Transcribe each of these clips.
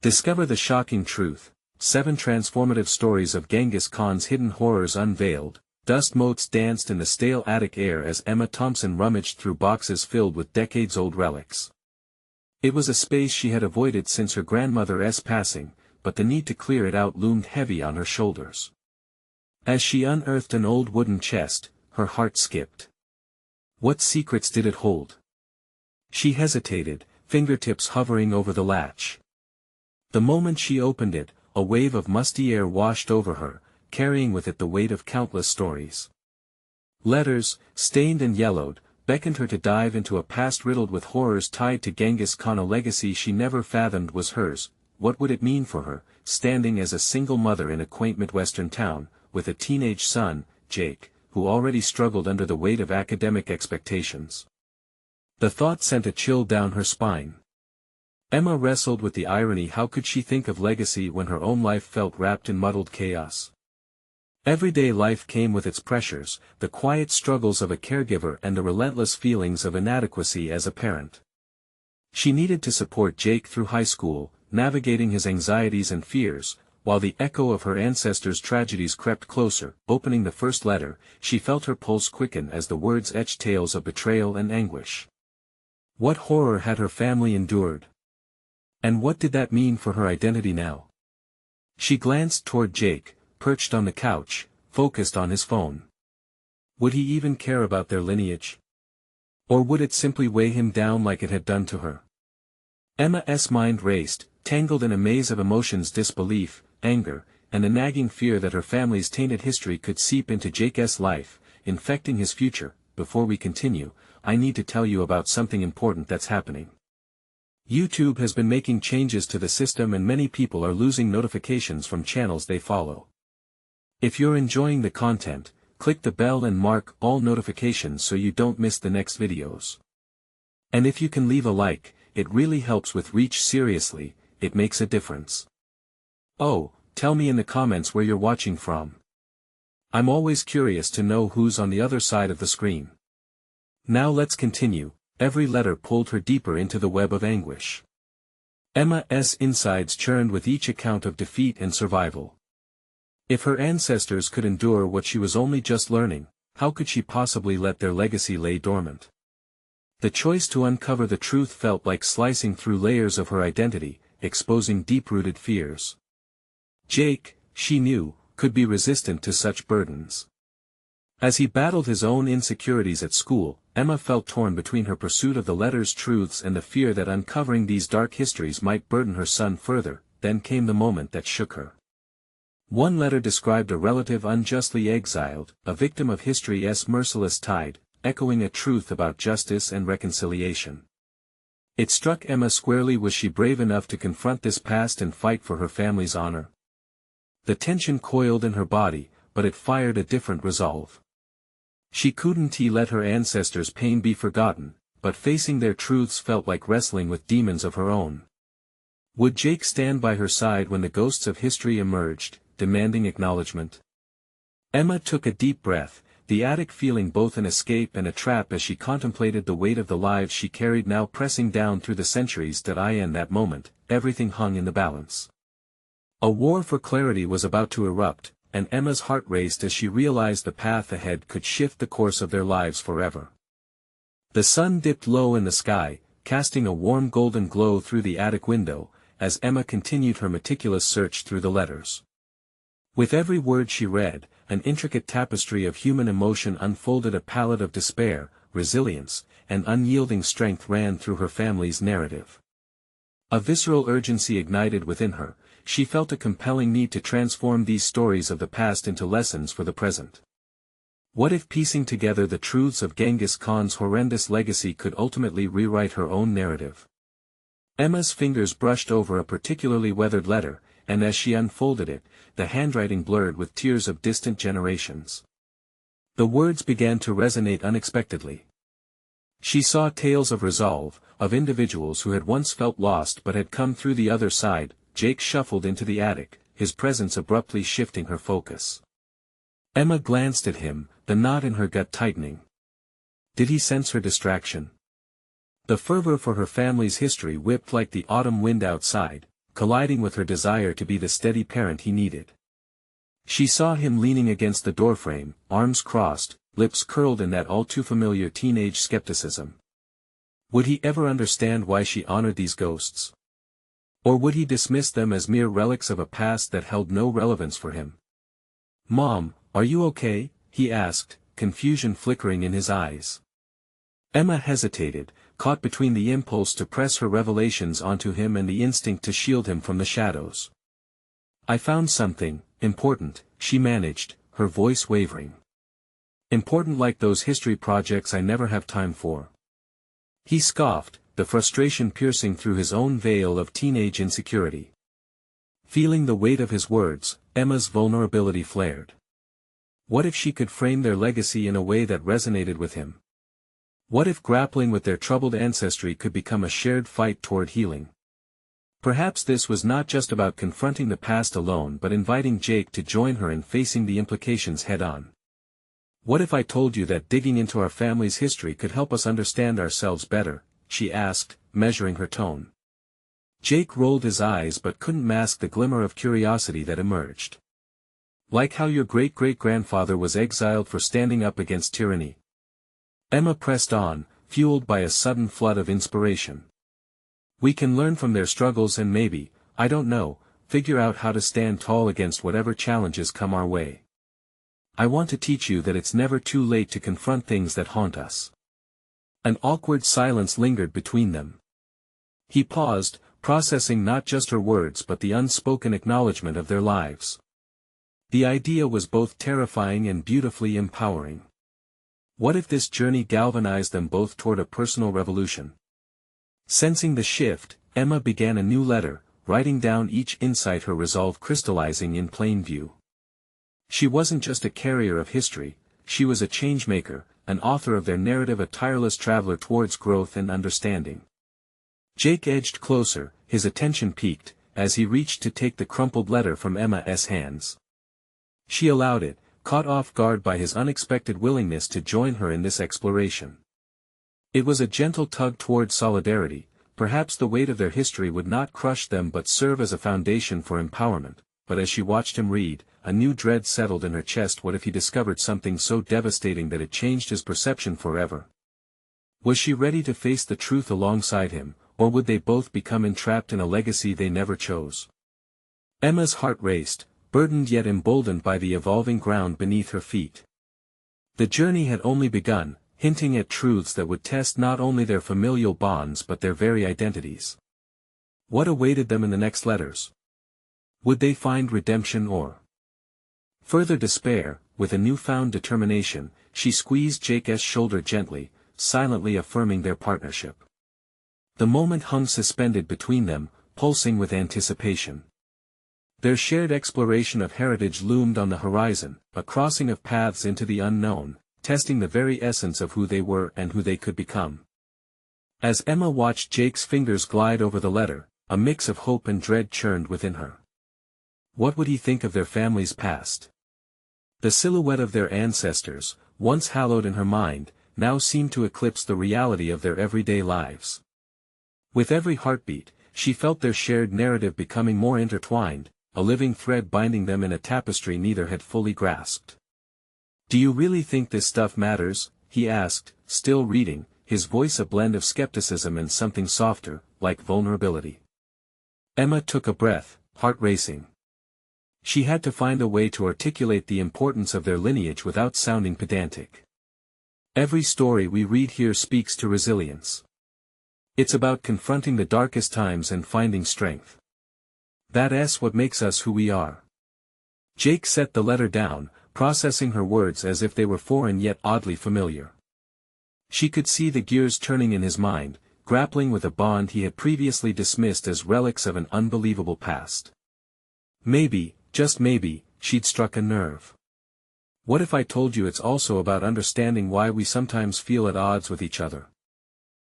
Discover the shocking truth. 7 transformative stories of Genghis Khan's hidden horrors unveiled. Dust motes danced in the stale attic air as Emma Thompson rummaged through boxes filled with decades-old relics. It was a space she had avoided since her grandmother's passing, but the need to clear it out loomed heavy on her shoulders. As she unearthed an old wooden chest, her heart skipped. What secrets did it hold? She hesitated, fingertips hovering over the latch. The moment she opened it, a wave of musty air washed over her, carrying with it the weight of countless stories. Letters, stained and yellowed, beckoned her to dive into a past riddled with horrors tied to Genghis Khan, a legacy she never fathomed was hers. What would it mean for her, standing as a single mother in a quaint Midwestern town, with a teenage son, Jake, who already struggled under the weight of academic expectations? The thought sent a chill down her spine. Emma wrestled with the irony. How could she think of legacy when her own life felt wrapped in muddled chaos? Everyday life came with its pressures, the quiet struggles of a caregiver and the relentless feelings of inadequacy as a parent. She needed to support Jake through high school, navigating his anxieties and fears, while the echo of her ancestors' tragedies crept closer. Opening the first letter, she felt her pulse quicken as the words etched tales of betrayal and anguish. What horror had her family endured? And what did that mean for her identity now? She glanced toward Jake, perched on the couch, focused on his phone. Would he even care about their lineage? Or would it simply weigh him down like it had done to her? Emma's mind raced, tangled in a maze of emotions: disbelief, anger, and a nagging fear that her family's tainted history could seep into Jake's life, infecting his future. Before we continue, I need to tell you about something important that's happening. YouTube has been making changes to the system and many people are losing notifications from channels they follow. If you're enjoying the content, click the bell and mark all notifications so you don't miss the next videos. And if you can leave a like, it really helps with reach. Seriously, it makes a difference. Oh, tell me in the comments where you're watching from. I'm always curious to know who's on the other side of the screen. Now let's continue. Every letter pulled her deeper into the web of anguish. Emma's insides churned with each account of defeat and survival. If her ancestors could endure what she was only just learning, how could she possibly let their legacy lay dormant? The choice to uncover the truth felt like slicing through layers of her identity, exposing deep-rooted fears. Jake, she knew, could be resistant to such burdens. As he battled his own insecurities at school, Emma felt torn between her pursuit of the letter's truths and the fear that uncovering these dark histories might burden her son further. Then came the moment that shook her. One letter described a relative unjustly exiled, a victim of history's merciless tide, echoing a truth about justice and reconciliation. It struck Emma squarely. Was she brave enough to confront this past and fight for her family's honor? The tension coiled in her body, but it fired a different resolve. She couldn't let her ancestors' pain be forgotten, but facing their truths felt like wrestling with demons of her own. Would Jake stand by her side when the ghosts of history emerged, demanding acknowledgement? Emma took a deep breath, the attic feeling both an escape and a trap as she contemplated the weight of the lives she carried now pressing down through the centuries. In that moment, everything hung in the balance. A war for clarity was about to erupt, and Emma's heart raced as she realized the path ahead could shift the course of their lives forever. The sun dipped low in the sky, casting a warm golden glow through the attic window, as Emma continued her meticulous search through the letters. With every word she read, an intricate tapestry of human emotion unfolded. A palette of despair, resilience, and unyielding strength ran through her family's narrative. A visceral urgency ignited within her. She felt a compelling need to transform these stories of the past into lessons for the present. What if piecing together the truths of Genghis Khan's horrendous legacy could ultimately rewrite her own narrative? Emma's fingers brushed over a particularly weathered letter, and as she unfolded it, the handwriting blurred with tears of distant generations. The words began to resonate unexpectedly. She saw tales of resolve, of individuals who had once felt lost but had come through the other side. Jake shuffled into the attic, his presence abruptly shifting her focus. Emma glanced at him, the knot in her gut tightening. Did he sense her distraction? The fervor for her family's history whipped like the autumn wind outside, colliding with her desire to be the steady parent he needed. She saw him leaning against the doorframe, arms crossed, lips curled in that all-too-familiar teenage skepticism. Would he ever understand why she honored these ghosts? Or would he dismiss them as mere relics of a past that held no relevance for him? "Mom, are you okay?" he asked, confusion flickering in his eyes. Emma hesitated, caught between the impulse to press her revelations onto him and the instinct to shield him from the shadows. "I found something important," she managed, her voice wavering. "Important like those history projects I never have time for." He scoffed, the frustration piercing through his own veil of teenage insecurity. Feeling the weight of his words, Emma's vulnerability flared. What if she could frame their legacy in a way that resonated with him? What if grappling with their troubled ancestry could become a shared fight toward healing? Perhaps this was not just about confronting the past alone but inviting Jake to join her in facing the implications head-on. "What if I told you that digging into our family's history could help us understand ourselves better?" she asked, measuring her tone. Jake rolled his eyes but couldn't mask the glimmer of curiosity that emerged. "Like how your great-great-grandfather was exiled for standing up against tyranny." Emma pressed on, fueled by a sudden flood of inspiration. "We can learn from their struggles and maybe, I don't know, figure out how to stand tall against whatever challenges come our way. I want to teach you that it's never too late to confront things that haunt us." An awkward silence lingered between them. He paused, processing not just her words but the unspoken acknowledgement of their lives. The idea was both terrifying and beautifully empowering. What if this journey galvanized them both toward a personal revolution? Sensing the shift, Emma began a new letter, writing down each insight, her resolve crystallizing in plain view. She wasn't just a carrier of history, she was a changemaker, an author of their narrative, a tireless traveler towards growth and understanding. Jake edged closer, his attention piqued, as he reached to take the crumpled letter from Emma's hands. She allowed it, caught off guard by his unexpected willingness to join her in this exploration. It was a gentle tug toward solidarity, perhaps the weight of their history would not crush them but serve as a foundation for empowerment, but as she watched him read, a new dread settled in her chest. What if he discovered something so devastating that it changed his perception forever? Was she ready to face the truth alongside him, or would they both become entrapped in a legacy they never chose? Emma's heart raced, burdened yet emboldened by the evolving ground beneath her feet. The journey had only begun, hinting at truths that would test not only their familial bonds but their very identities. What awaited them in the next letters? Would they find redemption or further despair? With a newfound determination, she squeezed Jake's shoulder gently, silently affirming their partnership. The moment hung suspended between them, pulsing with anticipation. Their shared exploration of heritage loomed on the horizon, a crossing of paths into the unknown, testing the very essence of who they were and who they could become. As Emma watched Jake's fingers glide over the letter, a mix of hope and dread churned within her. What would he think of their family's past? The silhouette of their ancestors, once hallowed in her mind, now seemed to eclipse the reality of their everyday lives. With every heartbeat, she felt their shared narrative becoming more intertwined, a living thread binding them in a tapestry neither had fully grasped. "Do you really think this stuff matters?" he asked, still reading, his voice a blend of skepticism and something softer, like vulnerability. Emma took a breath, heart racing. She had to find a way to articulate the importance of their lineage without sounding pedantic. "Every story we read here speaks to resilience. It's about confronting the darkest times and finding strength. That's what makes us who we are." Jake set the letter down, processing her words as if they were foreign yet oddly familiar. She could see the gears turning in his mind, grappling with a bond he had previously dismissed as relics of an unbelievable past. Maybe, just maybe, she'd struck a nerve. "What if I told you it's also about understanding why we sometimes feel at odds with each other?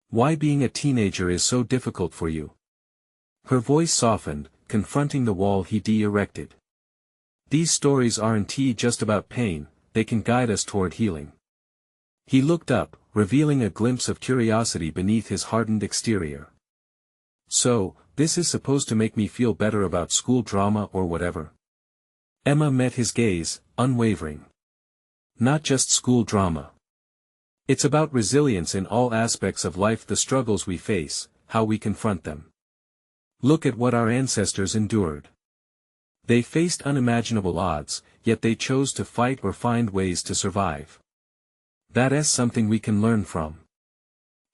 Why being a teenager is so difficult for you?" Her voice softened, confronting the wall he erected. "These stories aren't just about pain, they can guide us toward healing." He looked up, revealing a glimpse of curiosity beneath his hardened exterior. "So, this is supposed to make me feel better about school drama or whatever. Emma met his gaze, unwavering. Not just school drama. It's about resilience in all aspects of life, the struggles we face, how we confront them. Look at what our ancestors endured. They faced unimaginable odds, yet they chose to fight or find ways to survive. That's something we can learn from.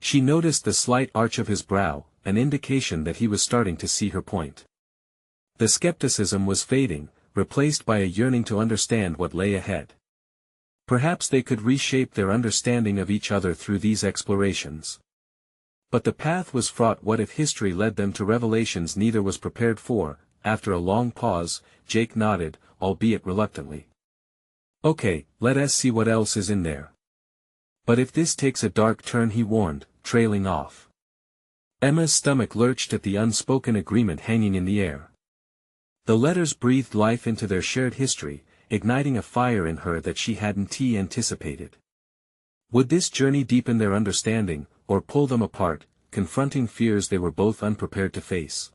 She noticed the slight arch of his brow, an indication that he was starting to see her point. The skepticism was fading, replaced by a yearning to understand what lay ahead. Perhaps they could reshape their understanding of each other through these explorations. But the path was fraught. What if history led them to revelations neither was prepared for? After a long pause, Jake nodded, albeit reluctantly. Okay, let us see what else is in there. But if this takes a dark turn, he warned, trailing off. Emma's stomach lurched at the unspoken agreement hanging in the air. The letters breathed life into their shared history, igniting a fire in her that she hadn't anticipated. Would this journey deepen their understanding, or pull them apart, confronting fears they were both unprepared to face?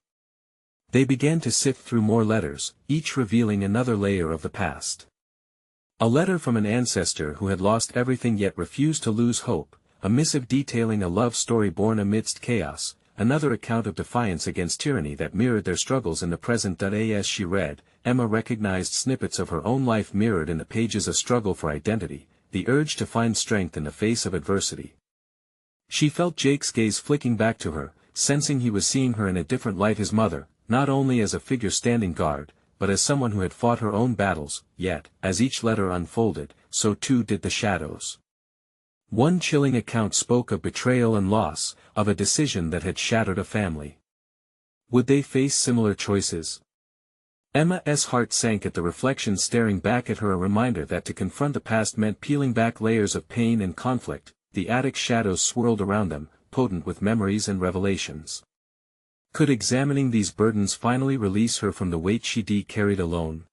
They began to sift through more letters, each revealing another layer of the past. A letter from an ancestor who had lost everything yet refused to lose hope, a missive detailing a love story born amidst chaos, another account of defiance against tyranny that mirrored their struggles in the present. As she read, Emma recognized snippets of her own life mirrored in the pages: a struggle for identity, the urge to find strength in the face of adversity. She felt Jake's gaze flicking back to her, sensing he was seeing her in a different light: his mother, not only as a figure standing guard, but as someone who had fought her own battles. Yet, as each letter unfolded, so too did the shadows. One chilling account spoke of betrayal and loss, of a decision that had shattered a family. Would they face similar choices? Emma's heart sank at the reflection staring back at her, a reminder that to confront the past meant peeling back layers of pain and conflict. The attic shadows swirled around them, potent with memories and revelations. Could examining these burdens finally release her from the weight she carried alone?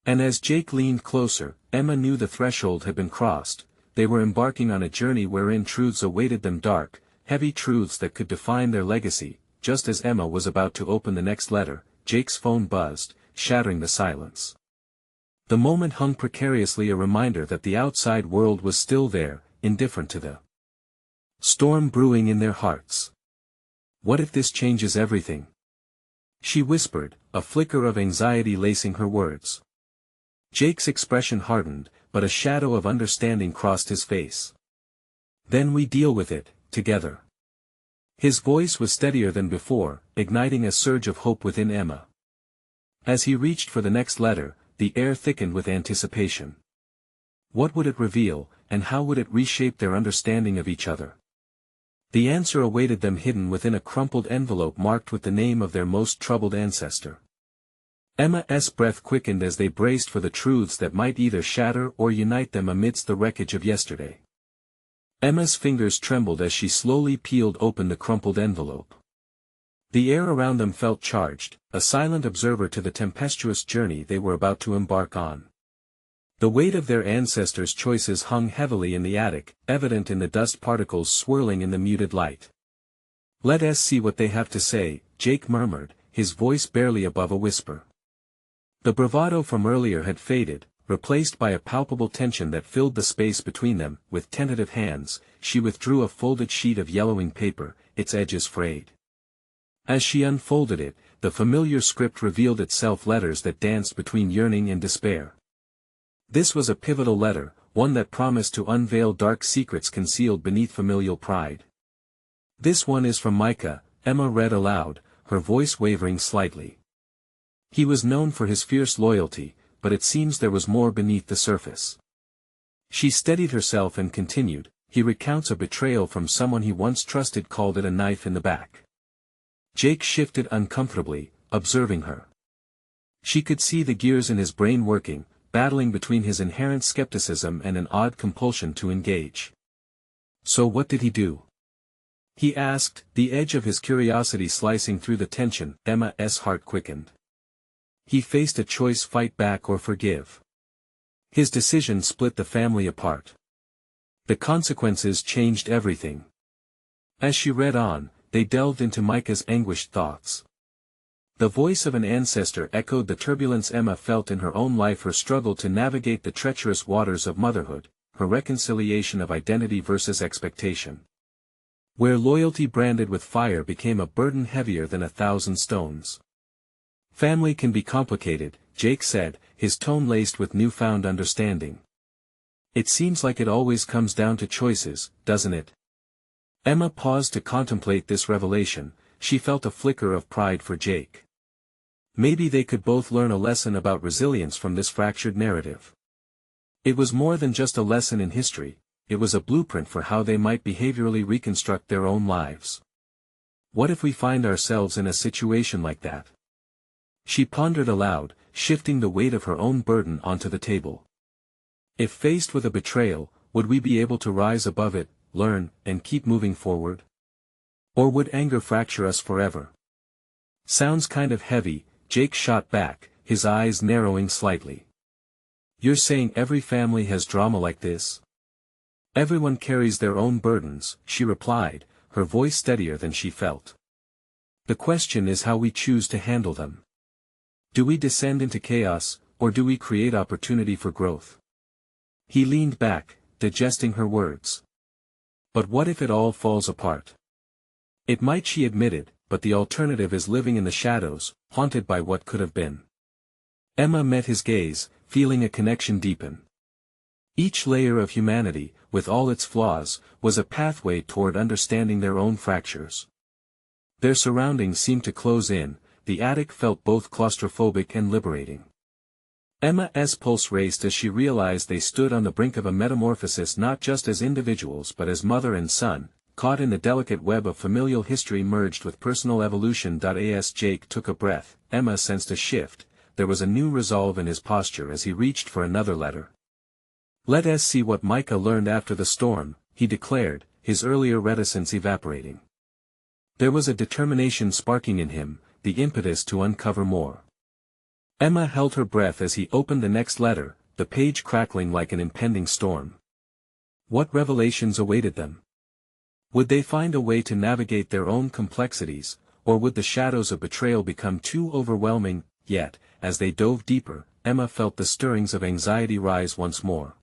And as Jake leaned closer, Emma knew the threshold had been crossed. They were embarking on a journey wherein truths awaited them, dark, heavy truths that could define their legacy. Just as Emma was about to open the next letter, Jake's phone buzzed, shattering the silence. The moment hung precariously, a reminder that the outside world was still there, indifferent to the storm brewing in their hearts. What if this changes everything? She whispered, a flicker of anxiety lacing her words. Jake's expression hardened, but a shadow of understanding crossed his face. Then we deal with it, together. His voice was steadier than before, igniting a surge of hope within Emma. As he reached for the next letter, the air thickened with anticipation. What would it reveal, and how would it reshape their understanding of each other? The answer awaited them, hidden within a crumpled envelope marked with the name of their most troubled ancestor. Emma's breath quickened as they braced for the truths that might either shatter or unite them amidst the wreckage of yesterday. Emma's fingers trembled as she slowly peeled open the crumpled envelope. The air around them felt charged, a silent observer to the tempestuous journey they were about to embark on. The weight of their ancestors' choices hung heavily in the attic, evident in the dust particles swirling in the muted light. Let us see what they have to say, Jake murmured, his voice barely above a whisper. The bravado from earlier had faded, replaced by a palpable tension that filled the space between them. With tentative hands, she withdrew a folded sheet of yellowing paper, its edges frayed. As she unfolded it, the familiar script revealed itself, letters that danced between yearning and despair. This was a pivotal letter, one that promised to unveil dark secrets concealed beneath familial pride. This one is from Micah, Emma read aloud, her voice wavering slightly. He was known for his fierce loyalty, but it seems there was more beneath the surface. She steadied herself and continued, he recounts a betrayal from someone he once trusted, called it a knife in the back. Jake shifted uncomfortably, observing her. She could see the gears in his brain working, battling between his inherent skepticism and an odd compulsion to engage. So what did he do? He asked, the edge of his curiosity slicing through the tension. Emma's heart quickened. He faced a choice: fight back or forgive. His decision split the family apart. The consequences changed everything. As she read on, they delved into Micah's anguished thoughts. The voice of an ancestor echoed the turbulence Emma felt in her own life, her struggle to navigate the treacherous waters of motherhood, her reconciliation of identity versus expectation. Where loyalty branded with fire became a burden heavier than 1,000 stones. Family can be complicated, Jake said, his tone laced with newfound understanding. It seems like it always comes down to choices, doesn't it? Emma paused to contemplate this revelation. She felt a flicker of pride for Jake. Maybe they could both learn a lesson about resilience from this fractured narrative. It was more than just a lesson in history, it was a blueprint for how they might behaviorally reconstruct their own lives. What if we find ourselves in a situation like that? She pondered aloud, shifting the weight of her own burden onto the table. If faced with a betrayal, would we be able to rise above it, learn, and keep moving forward? Or would anger fracture us forever? Sounds kind of heavy, Jake shot back, his eyes narrowing slightly. You're saying every family has drama like this? Everyone carries their own burdens, she replied, her voice steadier than she felt. The question is how we choose to handle them. Do we descend into chaos, or do we create opportunity for growth? He leaned back, digesting her words. But what if it all falls apart? It might, she admitted, but the alternative is living in the shadows, haunted by what could have been. Emma met his gaze, feeling a connection deepen. Each layer of humanity, with all its flaws, was a pathway toward understanding their own fractures. Their surroundings seemed to close in, the attic felt both claustrophobic and liberating. Emma's pulse raced as she realized they stood on the brink of a metamorphosis, not just as individuals but as mother and son, caught in the delicate web of familial history merged with personal evolution. As Jake took a breath, Emma sensed a shift. There was a new resolve in his posture as he reached for another letter. Let us see what Micah learned after the storm, he declared, his earlier reticence evaporating. There was a determination sparking in him, the impetus to uncover more. Emma held her breath as he opened the next letter, the page crackling like an impending storm. What revelations awaited them? Would they find a way to navigate their own complexities, or would the shadows of betrayal become too overwhelming? Yet, as they dove deeper, Emma felt the stirrings of anxiety rise once more.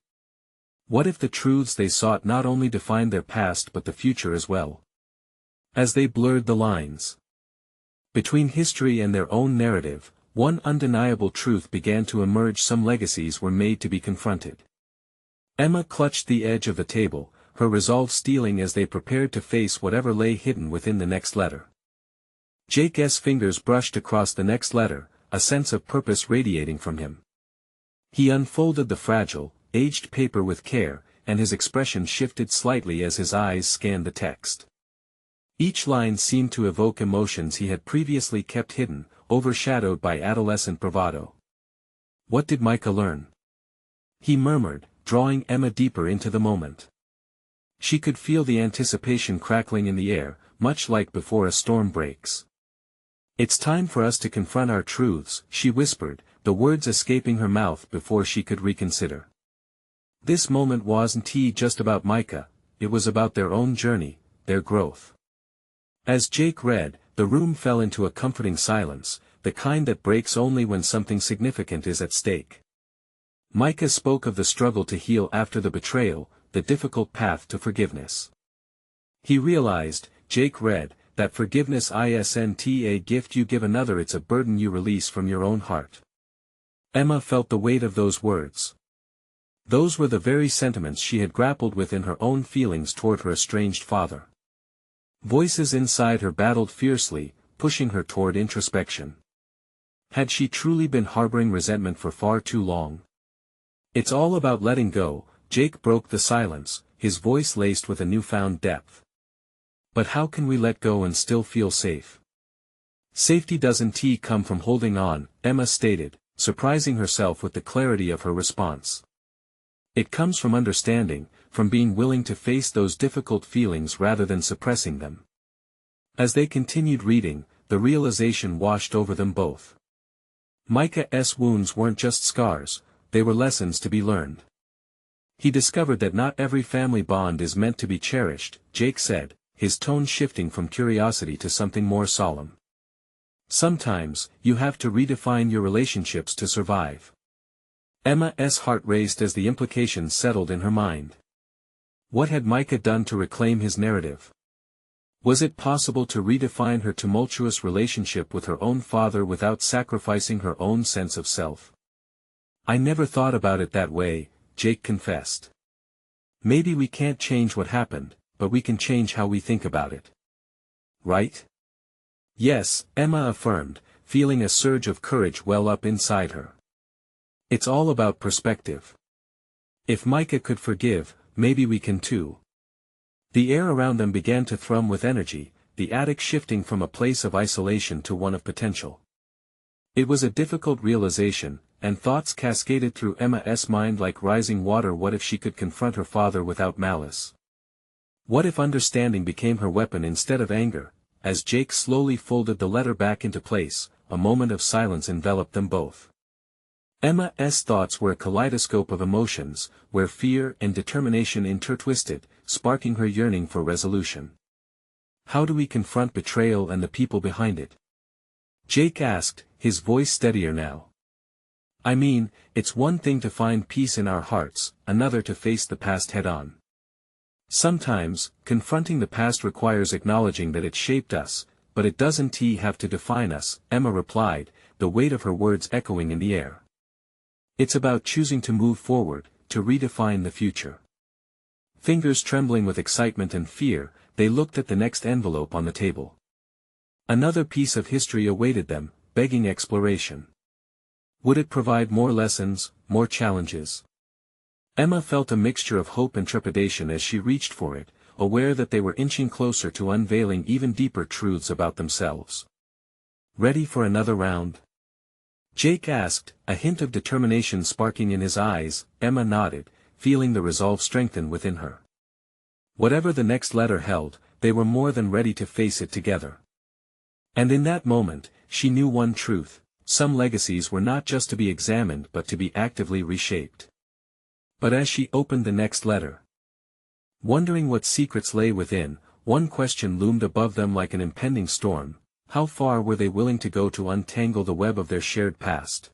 What if the truths they sought not only defined their past but the future as well? As they blurred the lines between history and their own narrative, one undeniable truth began to emerge: some legacies were made to be confronted. Emma clutched the edge of the table, her resolve steeling as they prepared to face whatever lay hidden within the next letter. Jake's fingers brushed across the next letter, a sense of purpose radiating from him. He unfolded the fragile, aged paper with care, and his expression shifted slightly as his eyes scanned the text. Each line seemed to evoke emotions he had previously kept hidden, overshadowed by adolescent bravado. What did Micah learn? He murmured, drawing Emma deeper into the moment. She could feel the anticipation crackling in the air, much like before a storm breaks. It's time for us to confront our truths, she whispered, the words escaping her mouth before she could reconsider. This moment wasn't just about Micah, it was about their own journey, their growth. As Jake read, the room fell into a comforting silence, the kind that breaks only when something significant is at stake. Micah spoke of the struggle to heal after the betrayal, the difficult path to forgiveness. He realized, Jake read, that forgiveness isn't a gift you give another, it's a burden you release from your own heart. Emma felt the weight of those words. Those were the very sentiments she had grappled with in her own feelings toward her estranged father. Voices inside her battled fiercely, pushing her toward introspection. Had she truly been harboring resentment for far too long? It's all about letting go, Jake broke the silence, his voice laced with a newfound depth. But how can we let go and still feel safe? Safety doesn't come from holding on, Emma stated, surprising herself with the clarity of her response. It comes from understanding, from being willing to face those difficult feelings rather than suppressing them. As they continued reading, the realization washed over them both. Micah's wounds weren't just scars, they were lessons to be learned. He discovered that not every family bond is meant to be cherished, Jake said, his tone shifting from curiosity to something more solemn. Sometimes, you have to redefine your relationships to survive. Emma's heart raced as the implications settled in her mind. What had Micah done to reclaim his narrative? Was it possible to redefine her tumultuous relationship with her own father without sacrificing her own sense of self? I never thought about it that way, Jake confessed. Maybe we can't change what happened, but we can change how we think about it. Right? Yes, Emma affirmed, feeling a surge of courage well up inside her. It's all about perspective. If Micah could forgive, maybe we can too. The air around them began to thrum with energy, the attic shifting from a place of isolation to one of potential. It was a difficult realization, and thoughts cascaded through Emma's mind like rising water. What if she could confront her father without malice? What if understanding became her weapon instead of anger? As Jake slowly folded the letter back into place, a moment of silence enveloped them both. Emma's thoughts were a kaleidoscope of emotions, where fear and determination intertwisted, sparking her yearning for resolution. How do we confront betrayal and the people behind it? Jake asked, his voice steadier now. I mean, it's one thing to find peace in our hearts, another to face the past head-on. Sometimes, confronting the past requires acknowledging that it shaped us, but it doesn't have to define us, Emma replied, the weight of her words echoing in the air. It's about choosing to move forward, to redefine the future. Fingers trembling with excitement and fear, they looked at the next envelope on the table. Another piece of history awaited them, begging exploration. Would it provide more lessons, more challenges? Emma felt a mixture of hope and trepidation as she reached for it, aware that they were inching closer to unveiling even deeper truths about themselves. Ready for another round? Jake asked, a hint of determination sparking in his eyes. Emma nodded, feeling the resolve strengthen within her. Whatever the next letter held, they were more than ready to face it together. And in that moment, she knew one truth: some legacies were not just to be examined but to be actively reshaped. But as she opened the next letter, wondering what secrets lay within, one question loomed above them like an impending storm: how far were they willing to go to untangle the web of their shared past?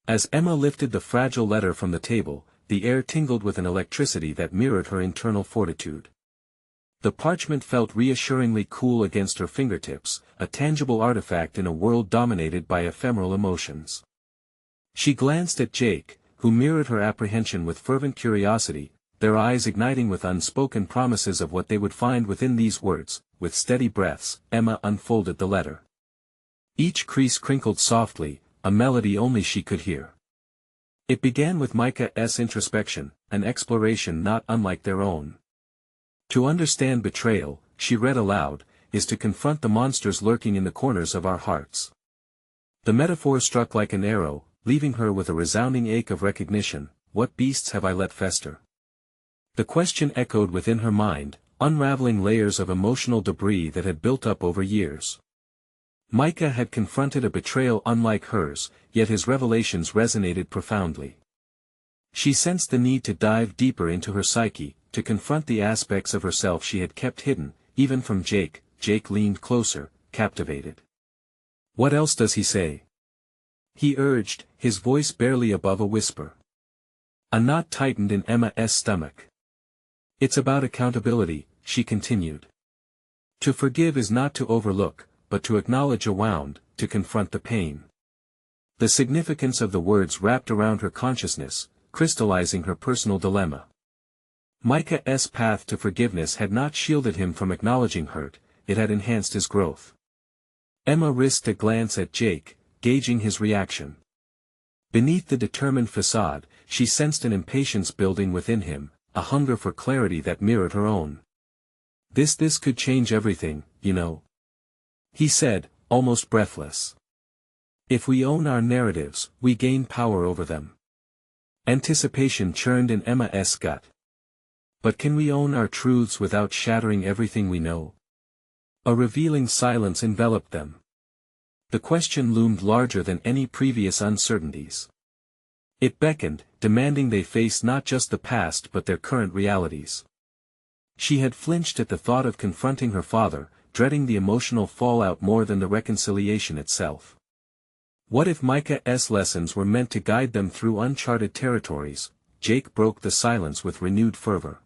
As Emma lifted the fragile letter from the table, the air tingled with an electricity that mirrored her internal fortitude. The parchment felt reassuringly cool against her fingertips, a tangible artifact in a world dominated by ephemeral emotions. She glanced at Jake, who mirrored her apprehension with fervent curiosity, their eyes igniting with unspoken promises of what they would find within these words. With steady breaths, Emma unfolded the letter. Each crease crinkled softly, a melody only she could hear. It began with Micah's introspection, an exploration not unlike their own. To understand betrayal, she read aloud, is to confront the monsters lurking in the corners of our hearts. The metaphor struck like an arrow, leaving her with a resounding ache of recognition. What beasts have I let fester? The question echoed within her mind, unraveling layers of emotional debris that had built up over years. Micah had confronted a betrayal unlike hers, yet his revelations resonated profoundly. She sensed the need to dive deeper into her psyche, to confront the aspects of herself she had kept hidden, even from Jake. Jake leaned closer, captivated. What else does he say? He urged, his voice barely above a whisper. A knot tightened in Emma's stomach. It's about accountability, she continued. To forgive is not to overlook, but to acknowledge a wound, to confront the pain. The significance of the words wrapped around her consciousness, crystallizing her personal dilemma. Micah's path to forgiveness had not shielded him from acknowledging hurt, it had enhanced his growth. Emma risked a glance at Jake, gauging his reaction. Beneath the determined facade, she sensed an impatience building within him, a hunger for clarity that mirrored her own. This could change everything, you know. He said, almost breathless. If we own our narratives, we gain power over them. Anticipation churned in Emma's gut. But can we own our truths without shattering everything we know? A revealing silence enveloped them. The question loomed larger than any previous uncertainties. It beckoned, demanding they face not just the past but their current realities. She had flinched at the thought of confronting her father, dreading the emotional fallout more than the reconciliation itself. What if Micah's lessons were meant to guide them through uncharted territories? Jake broke the silence with renewed fervor.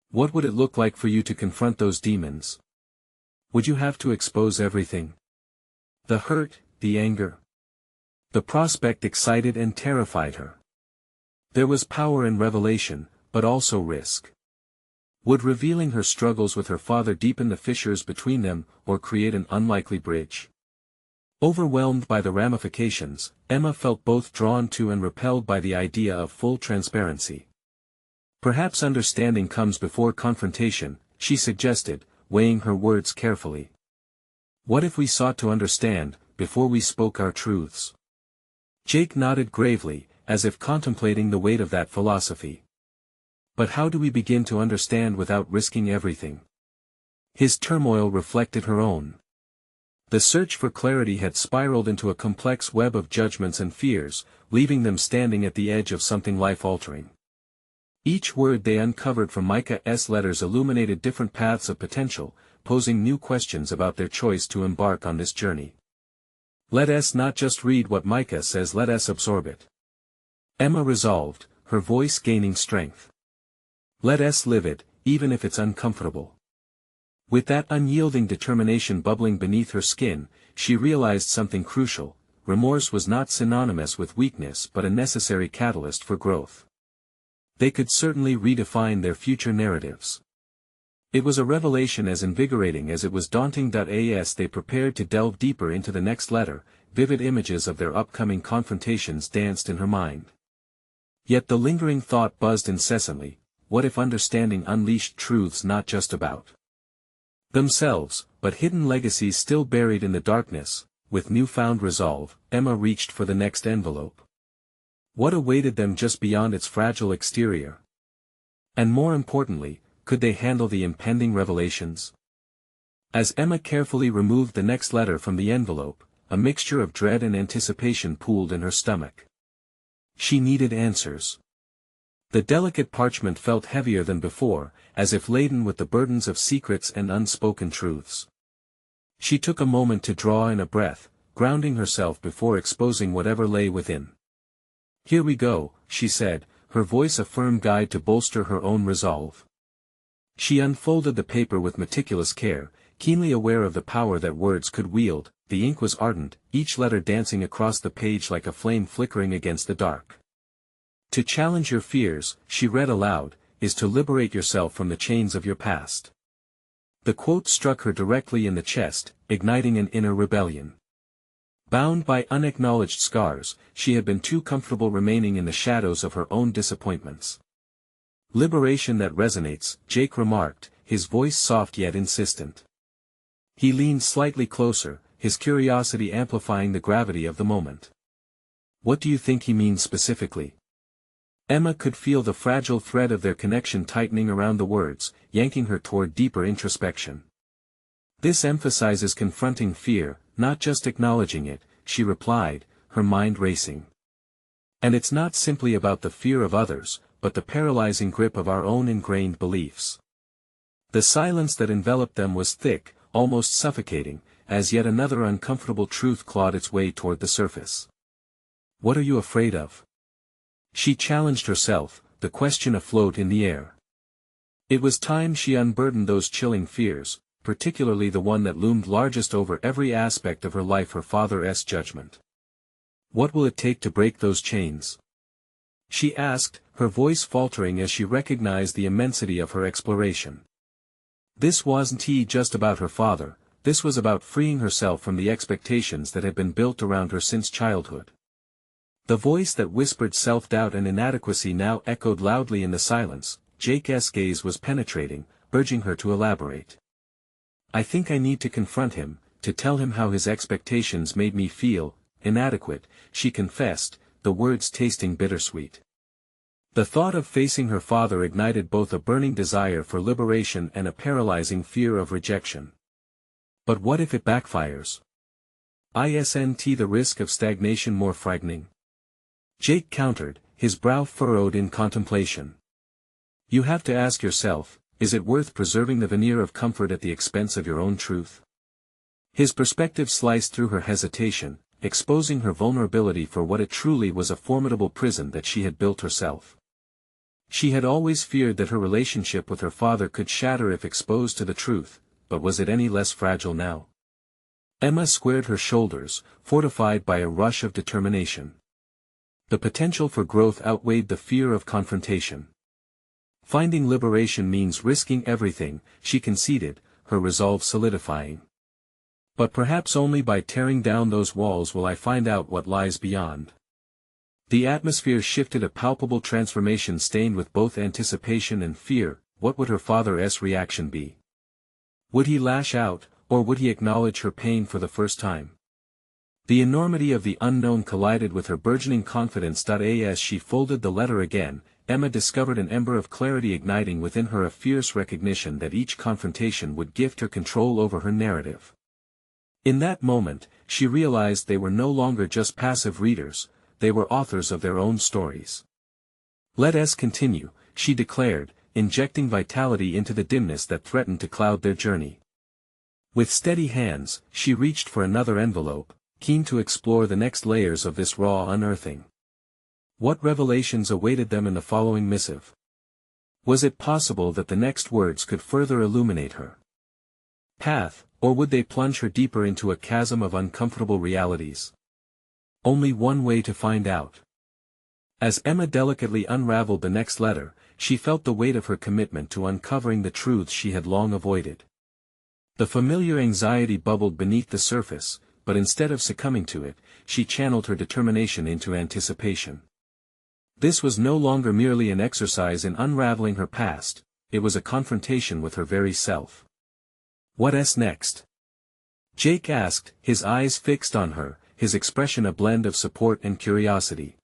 What would it look like for you to confront those demons? Would you have to expose everything? The hurt, the anger. The prospect excited and terrified her. There was power in revelation, but also risk. Would revealing her struggles with her father deepen the fissures between them, or create an unlikely bridge? Overwhelmed by the ramifications, Emma felt both drawn to and repelled by the idea of full transparency. Perhaps understanding comes before confrontation, she suggested, weighing her words carefully. What if we sought to understand, before we spoke our truths? Jake nodded gravely, as if contemplating the weight of that philosophy. But how do we begin to understand without risking everything? His turmoil reflected her own. The search for clarity had spiraled into a complex web of judgments and fears, leaving them standing at the edge of something life-altering. Each word they uncovered from Micah's letters illuminated different paths of potential, posing new questions about their choice to embark on this journey. Let us not just read what Micah says, let us absorb it. Emma resolved, her voice gaining strength. Let us live it, even if it's uncomfortable. With that unyielding determination bubbling beneath her skin, she realized something crucial: remorse was not synonymous with weakness but a necessary catalyst for growth. They could certainly redefine their future narratives. It was a revelation as invigorating as it was daunting. As they prepared to delve deeper into the next letter, vivid images of their upcoming confrontations danced in her mind. Yet the lingering thought buzzed incessantly: what if understanding unleashed truths not just about themselves, but hidden legacies still buried in the darkness? With newfound resolve, Emma reached for the next envelope. What awaited them just beyond its fragile exterior? And more importantly, could they handle the impending revelations? As Emma carefully removed the next letter from the envelope, a mixture of dread and anticipation pooled in her stomach. She needed answers. The delicate parchment felt heavier than before, as if laden with the burdens of secrets and unspoken truths. She took a moment to draw in a breath, grounding herself before exposing whatever lay within. Here we go, she said, her voice a firm guide to bolster her own resolve. She unfolded the paper with meticulous care, keenly aware of the power that words could wield. The ink was ardent, each letter dancing across the page like a flame flickering against the dark. To challenge your fears, she read aloud, is to liberate yourself from the chains of your past. The quote struck her directly in the chest, igniting an inner rebellion. Bound by unacknowledged scars, she had been too comfortable remaining in the shadows of her own disappointments. Liberation that resonates, Jake remarked, his voice soft yet insistent. He leaned slightly closer, his curiosity amplifying the gravity of the moment. What do you think he means specifically? Emma could feel the fragile thread of their connection tightening around the words, yanking her toward deeper introspection. This emphasizes confronting fear, not just acknowledging it, she replied, her mind racing. And it's not simply about the fear of others, but the paralyzing grip of our own ingrained beliefs. The silence that enveloped them was thick, almost suffocating, as yet another uncomfortable truth clawed its way toward the surface. What are you afraid of? She challenged herself, the question afloat in the air. It was time she unburdened those chilling fears, particularly the one that loomed largest over every aspect of her life: her father's judgment. What will it take to break those chains? She asked, her voice faltering as she recognized the immensity of her exploration. This wasn't just about her father, this was about freeing herself from the expectations that had been built around her since childhood. The voice that whispered self-doubt and inadequacy now echoed loudly in the silence. Jake's gaze was penetrating, urging her to elaborate. I think I need to confront him, to tell him how his expectations made me feel inadequate, she confessed, the words tasting bittersweet. The thought of facing her father ignited both a burning desire for liberation and a paralyzing fear of rejection. But what if it backfires? Isn't the risk of stagnation more frightening? Jake countered, his brow furrowed in contemplation. You have to ask yourself, is it worth preserving the veneer of comfort at the expense of your own truth? His perspective sliced through her hesitation, exposing her vulnerability for what it truly was, a formidable prison that she had built herself. She had always feared that her relationship with her father could shatter if exposed to the truth, but was it any less fragile now? Emma squared her shoulders, fortified by a rush of determination. The potential for growth outweighed the fear of confrontation. Finding liberation means risking everything, she conceded, her resolve solidifying. But perhaps only by tearing down those walls will I find out what lies beyond. The atmosphere shifted, a palpable transformation stained with both anticipation and fear. What would her father's reaction be? Would he lash out, or would he acknowledge her pain for the first time? The enormity of the unknown collided with her burgeoning confidence. As she folded the letter again, Emma discovered an ember of clarity igniting within her, a fierce recognition that each confrontation would gift her control over her narrative. In that moment, she realized they were no longer just passive readers, they were authors of their own stories. "Let us continue," she declared, injecting vitality into the dimness that threatened to cloud their journey. With steady hands, she reached for another envelope, keen to explore the next layers of this raw unearthing. What revelations awaited them in the following missive? Was it possible that the next words could further illuminate her path, or would they plunge her deeper into a chasm of uncomfortable realities? Only one way to find out. As Emma delicately unraveled the next letter, she felt the weight of her commitment to uncovering the truths she had long avoided. The familiar anxiety bubbled beneath the surface, but instead of succumbing to it, she channeled her determination into anticipation. This was no longer merely an exercise in unraveling her past, it was a confrontation with her very self. "What's next?" Jake asked, his eyes fixed on her, his expression a blend of support and curiosity.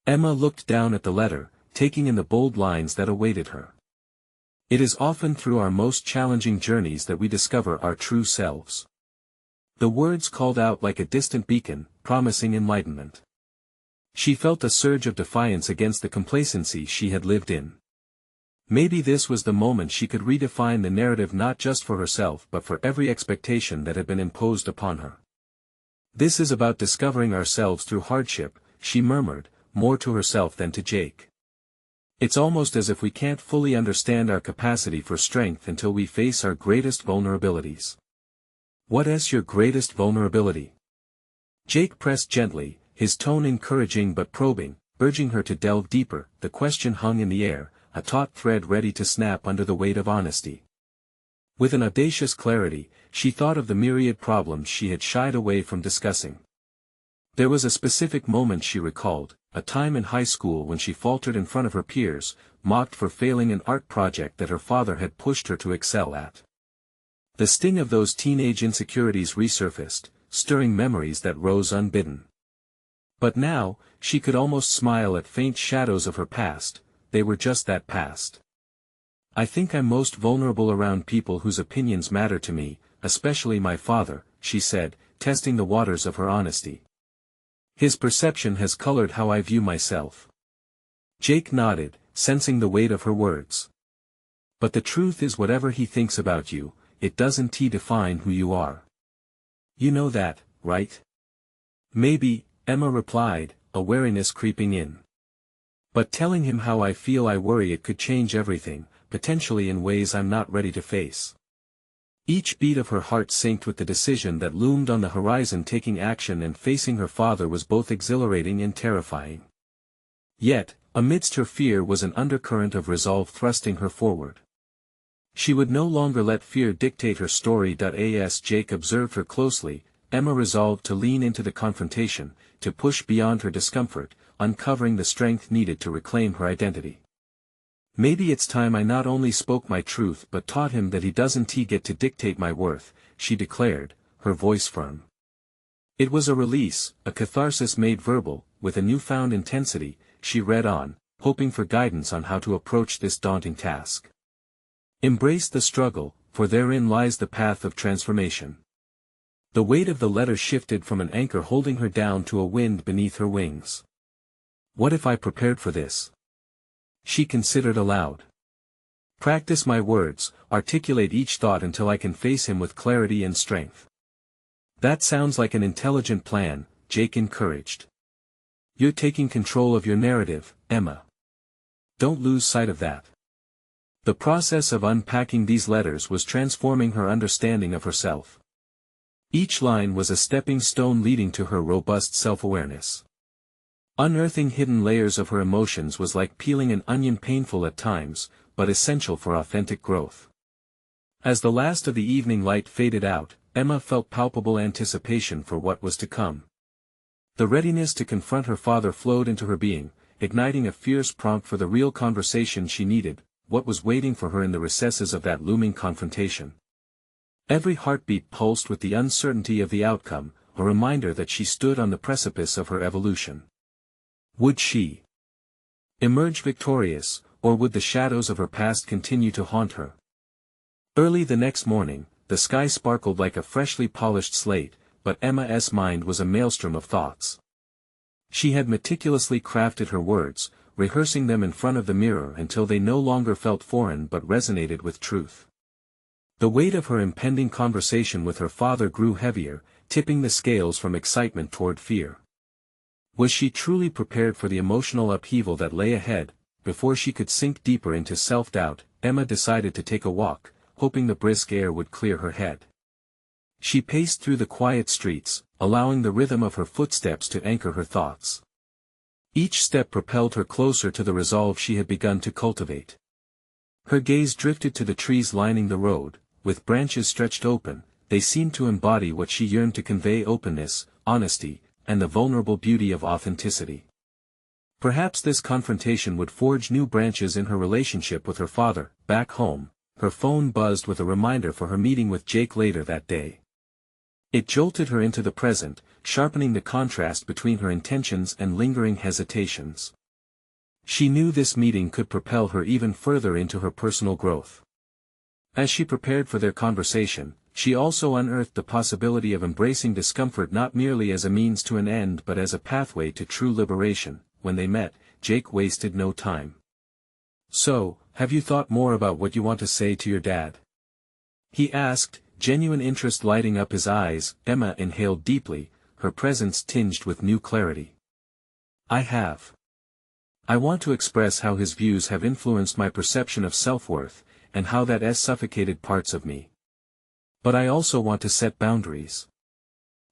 Emma looked down at the letter, taking in the bold lines that awaited her. "It is often through our most challenging journeys that we discover our true selves." The words called out like a distant beacon, promising enlightenment. She felt a surge of defiance against the complacency she had lived in. Maybe this was the moment she could redefine the narrative, not just for herself but for every expectation that had been imposed upon her. "This is about discovering ourselves through hardship," she murmured, more to herself than to Jake. "It's almost as if we can't fully understand our capacity for strength until we face our greatest vulnerabilities." "What's your greatest vulnerability?" Jake pressed gently, his tone encouraging but probing, urging her to delve deeper. The question hung in the air, a taut thread ready to snap under the weight of honesty. With an audacious clarity, she thought of the myriad problems she had shied away from discussing. There was a specific moment she recalled, a time in high school when she faltered in front of her peers, mocked for failing an art project that her father had pushed her to excel at. The sting of those teenage insecurities resurfaced, stirring memories that rose unbidden. But now, she could almost smile at faint shadows of her past, they were just that past. "I think I'm most vulnerable around people whose opinions matter to me, especially my father," she said, testing the waters of her honesty. "His perception has colored how I view myself." Jake nodded, sensing the weight of her words. "But the truth is, whatever he thinks about you, it doesn't define who you are. You know that, right?" "Maybe," Emma replied, a wariness creeping in. "But telling him how I feel, I worry it could change everything, potentially in ways I'm not ready to face." Each beat of her heart synced with the decision that loomed on the horizon. Taking action and facing her father was both exhilarating and terrifying. Yet, amidst her fear was an undercurrent of resolve thrusting her forward. She would no longer let fear dictate her story. As Jake observed her closely, Emma resolved to lean into the confrontation, to push beyond her discomfort, uncovering the strength needed to reclaim her identity. "Maybe it's time I not only spoke my truth but taught him that he doesn't get to dictate my worth," she declared, her voice firm. It was a release, a catharsis made verbal. With a newfound intensity, she read on, hoping for guidance on how to approach this daunting task. "Embrace the struggle, for therein lies the path of transformation." The weight of the letter shifted from an anchor holding her down to a wind beneath her wings. What if I prepared for this? She considered aloud. Practice my words, articulate each thought until I can face him with clarity and strength. That sounds like an intelligent plan, Jake encouraged. You're taking control of your narrative, Emma. Don't lose sight of that. The process of unpacking these letters was transforming her understanding of herself. Each line was a stepping stone leading to her robust self-awareness. Unearthing hidden layers of her emotions was like peeling an onion, painful at times, but essential for authentic growth. As the last of the evening light faded out, Emma felt palpable anticipation for what was to come. The readiness to confront her father flowed into her being, igniting a fierce prompt for the real conversation she needed, what was waiting for her in the recesses of that looming confrontation. Every heartbeat pulsed with the uncertainty of the outcome, a reminder that she stood on the precipice of her evolution. Would she emerge victorious, or would the shadows of her past continue to haunt her? Early the next morning, the sky sparkled like a freshly polished slate, but Emma's mind was a maelstrom of thoughts. She had meticulously crafted her words, rehearsing them in front of the mirror until they no longer felt foreign but resonated with truth. The weight of her impending conversation with her father grew heavier, tipping the scales from excitement toward fear. Was she truly prepared for the emotional upheaval that lay ahead? Before she could sink deeper into self-doubt, Emma decided to take a walk, hoping the brisk air would clear her head. She paced through the quiet streets, allowing the rhythm of her footsteps to anchor her thoughts. Each step propelled her closer to the resolve she had begun to cultivate. Her gaze drifted to the trees lining the road, with branches stretched open. They seemed to embody what she yearned to convey: openness, honesty, and the vulnerable beauty of authenticity. Perhaps this confrontation would forge new branches in her relationship with her father. Back home, her phone buzzed with a reminder for her meeting with Jake later that day. It jolted her into the present, sharpening the contrast between her intentions and lingering hesitations. She knew this meeting could propel her even further into her personal growth. As she prepared for their conversation, she also unearthed the possibility of embracing discomfort not merely as a means to an end but as a pathway to true liberation. When they met, Jake wasted no time. "So, have you thought more about what you want to say to your dad?" he asked, genuine interest lighting up his eyes. Emma inhaled deeply, her presence tinged with new clarity. "I have. I want to express how his views have influenced my perception of self-worth, and how that has suffocated parts of me. But I also want to set boundaries.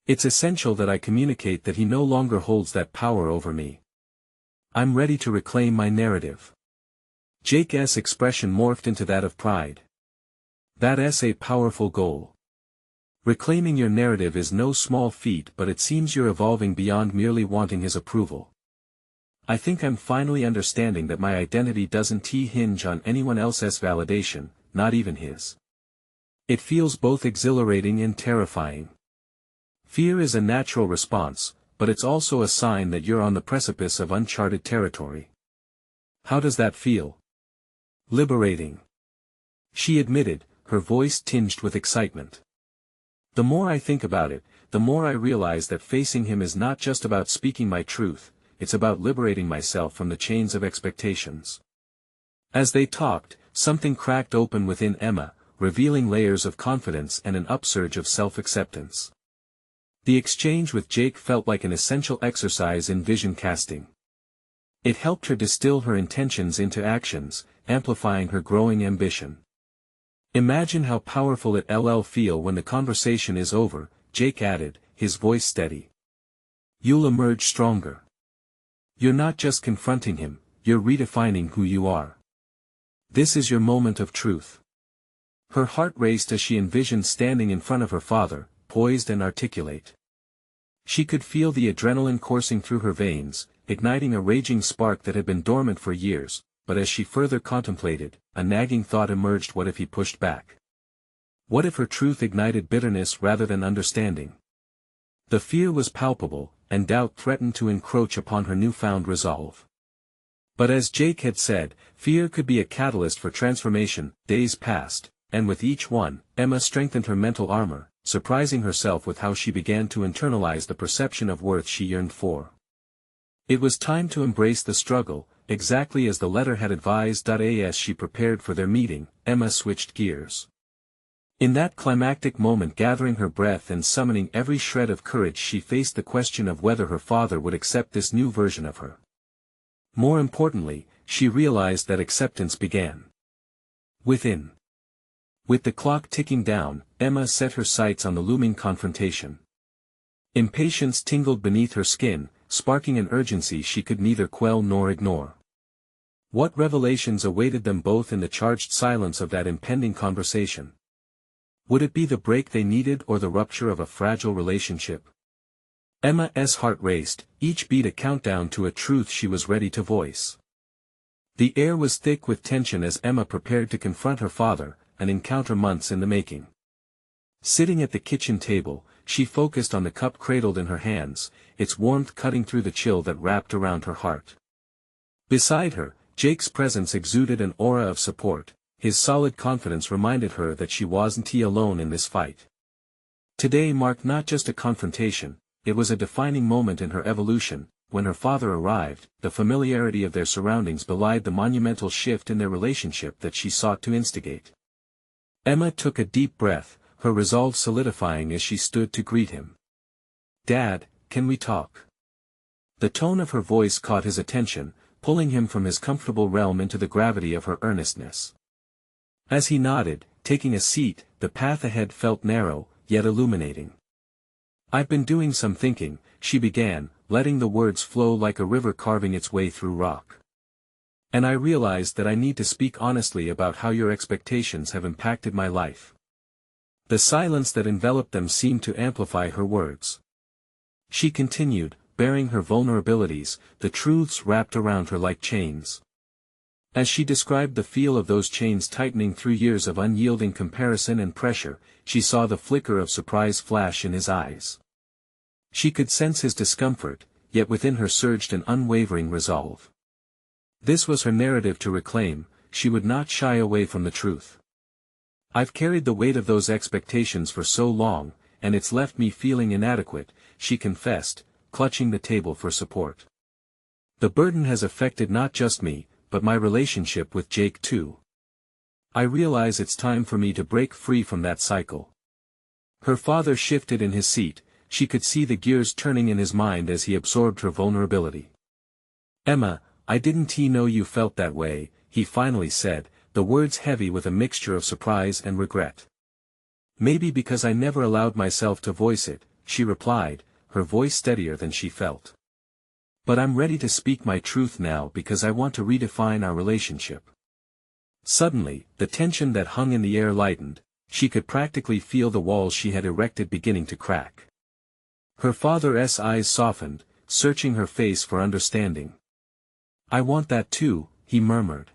It's essential that I communicate that he no longer holds that power over me. I'm ready to reclaim my narrative." Jake's expression morphed into that of pride. "That's a powerful goal. Reclaiming your narrative is no small feat, but it seems you're evolving beyond merely wanting his approval. I think I'm finally understanding that my identity doesn't hinge on anyone else's validation, not even his. It feels both exhilarating and terrifying. Fear is a natural response, but it's also a sign that you're on the precipice of uncharted territory." "How does that feel?" "Liberating," she admitted, her voice tinged with excitement. "The more I think about it, the more I realize that facing him is not just about speaking my truth, it's about liberating myself from the chains of expectations." As they talked, something cracked open within Emma, revealing layers of confidence and an upsurge of self-acceptance. The exchange with Jake felt like an essential exercise in vision casting. It helped her distill her intentions into actions, amplifying her growing ambition. "Imagine how powerful it'll feel when the conversation is over," Jake added, his voice steady. "You'll emerge stronger. You're not just confronting him, you're redefining who you are. This is your moment of truth." Her heart raced as she envisioned standing in front of her father, poised and articulate. She could feel the adrenaline coursing through her veins, igniting a raging spark that had been dormant for years, but as she further contemplated, a nagging thought emerged: what if he pushed back? What if her truth ignited bitterness rather than understanding? The fear was palpable, and doubt threatened to encroach upon her newfound resolve. But as Jake had said, fear could be a catalyst for transformation. Days passed, and with each one, Emma strengthened her mental armor, surprising herself with how she began to internalize the perception of worth she yearned for. It was time to embrace the struggle, exactly as the letter had advised. As she prepared for their meeting, Emma switched gears. In that climactic moment, gathering her breath and summoning every shred of courage, she faced the question of whether her father would accept this new version of her. More importantly, she realized that acceptance began within. With the clock ticking down, Emma set her sights on the looming confrontation. Impatience tingled beneath her skin, sparking an urgency she could neither quell nor ignore. What revelations awaited them both in the charged silence of that impending conversation? Would it be the break they needed or the rupture of a fragile relationship? Emma's heart raced, each beat a countdown to a truth she was ready to voice. The air was thick with tension as Emma prepared to confront her father, an encounter months in the making. Sitting at the kitchen table, she focused on the cup cradled in her hands, its warmth cutting through the chill that wrapped around her heart. Beside her, Jake's presence exuded an aura of support. His solid confidence reminded her that she wasn't alone in this fight. Today marked not just a confrontation, it was a defining moment in her evolution. When her father arrived, the familiarity of their surroundings belied the monumental shift in their relationship that she sought to instigate. Emma took a deep breath, her resolve solidifying as she stood to greet him. "Dad, can we talk?" The tone of her voice caught his attention, pulling him from his comfortable realm into the gravity of her earnestness. As he nodded, taking a seat, the path ahead felt narrow, yet illuminating. "I've been doing some thinking," she began, letting the words flow like a river carving its way through rock. "And I realized that I need to speak honestly about how your expectations have impacted my life." The silence that enveloped them seemed to amplify her words. She continued, bearing her vulnerabilities, the truths wrapped around her like chains. As she described the feel of those chains tightening through years of unyielding comparison and pressure, she saw the flicker of surprise flash in his eyes. She could sense his discomfort, yet within her surged an unwavering resolve. This was her narrative to reclaim, she would not shy away from the truth. "I've carried the weight of those expectations for so long, and it's left me feeling inadequate," she confessed, clutching the table for support. "The burden has affected not just me, but my relationship with Jake too. I realize it's time for me to break free from that cycle." Her father shifted in his seat, she could see the gears turning in his mind as he absorbed her vulnerability. "Emma, I didn't know you felt that way," he finally said, the words heavy with a mixture of surprise and regret. "Maybe because I never allowed myself to voice it," she replied, her voice steadier than she felt. "But I'm ready to speak my truth now because I want to redefine our relationship." Suddenly, the tension that hung in the air lightened, she could practically feel the walls she had erected beginning to crack. Her father's eyes softened, searching her face for understanding. "I want that too," he murmured.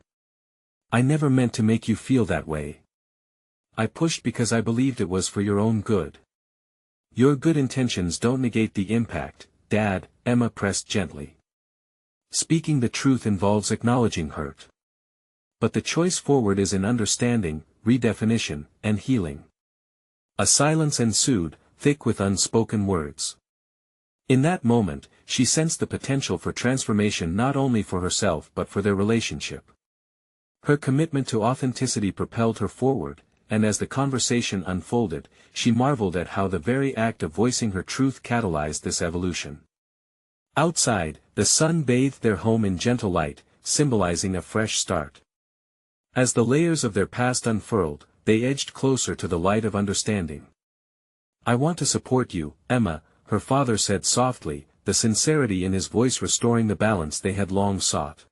"I never meant to make you feel that way. I pushed because I believed it was for your own good." "Your good intentions don't negate the impact, Dad," Emma pressed gently. "Speaking the truth involves acknowledging hurt. But the choice forward is in understanding, redefinition, and healing." A silence ensued, thick with unspoken words. In that moment, she sensed the potential for transformation not only for herself but for their relationship. Her commitment to authenticity propelled her forward, and as the conversation unfolded, she marveled at how the very act of voicing her truth catalyzed this evolution. Outside, the sun bathed their home in gentle light, symbolizing a fresh start. As the layers of their past unfurled, they edged closer to the light of understanding. "I want to support you, Emma," her father said softly, the sincerity in his voice restoring the balance they had long sought.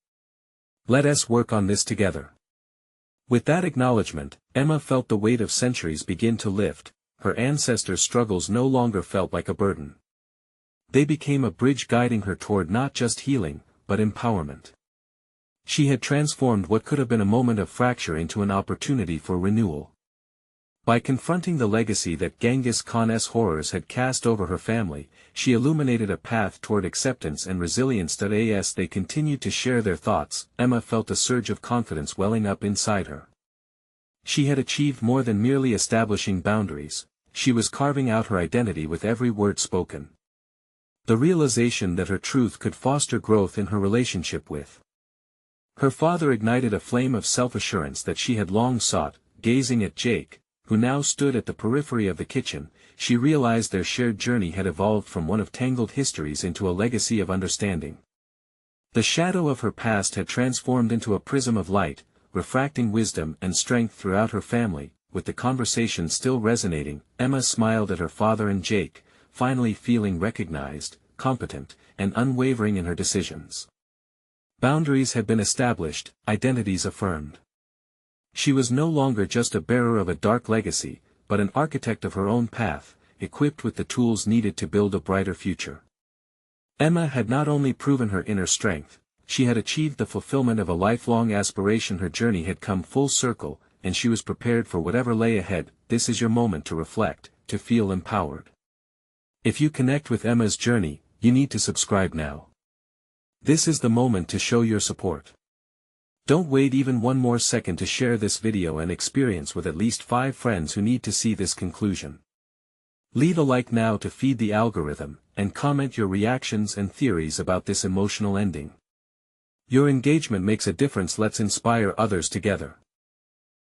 "Let us work on this together." With that acknowledgement, Emma felt the weight of centuries begin to lift, her ancestors' struggles no longer felt like a burden. They became a bridge guiding her toward not just healing, but empowerment. She had transformed what could have been a moment of fracture into an opportunity for renewal. By confronting the legacy that Genghis Khan's horrors had cast over her family, she illuminated a path toward acceptance and resilience. As they continued to share their thoughts, Emma felt a surge of confidence welling up inside her. She had achieved more than merely establishing boundaries, she was carving out her identity with every word spoken. The realization that her truth could foster growth in her relationship with her father ignited a flame of self-assurance that she had long sought. Gazing at Jake, who now stood at the periphery of the kitchen, she realized their shared journey had evolved from one of tangled histories into a legacy of understanding. The shadow of her past had transformed into a prism of light, refracting wisdom and strength throughout her family. With the conversation still resonating, Emma smiled at her father and Jake, finally feeling recognized, competent, and unwavering in her decisions. Boundaries had been established, identities affirmed. She was no longer just a bearer of a dark legacy, but an architect of her own path, equipped with the tools needed to build a brighter future. Emma had not only proven her inner strength, she had achieved the fulfillment of a lifelong aspiration. Her journey had come full circle, and she was prepared for whatever lay ahead. This is your moment to reflect, to feel empowered. If you connect with Emma's journey, you need to subscribe now. This is the moment to show your support. Don't wait even one more second to share this video and experience with at least 5 friends who need to see this conclusion. Leave a like now to feed the algorithm, and comment your reactions and theories about this emotional ending. Your engagement makes a difference. Let's inspire others together.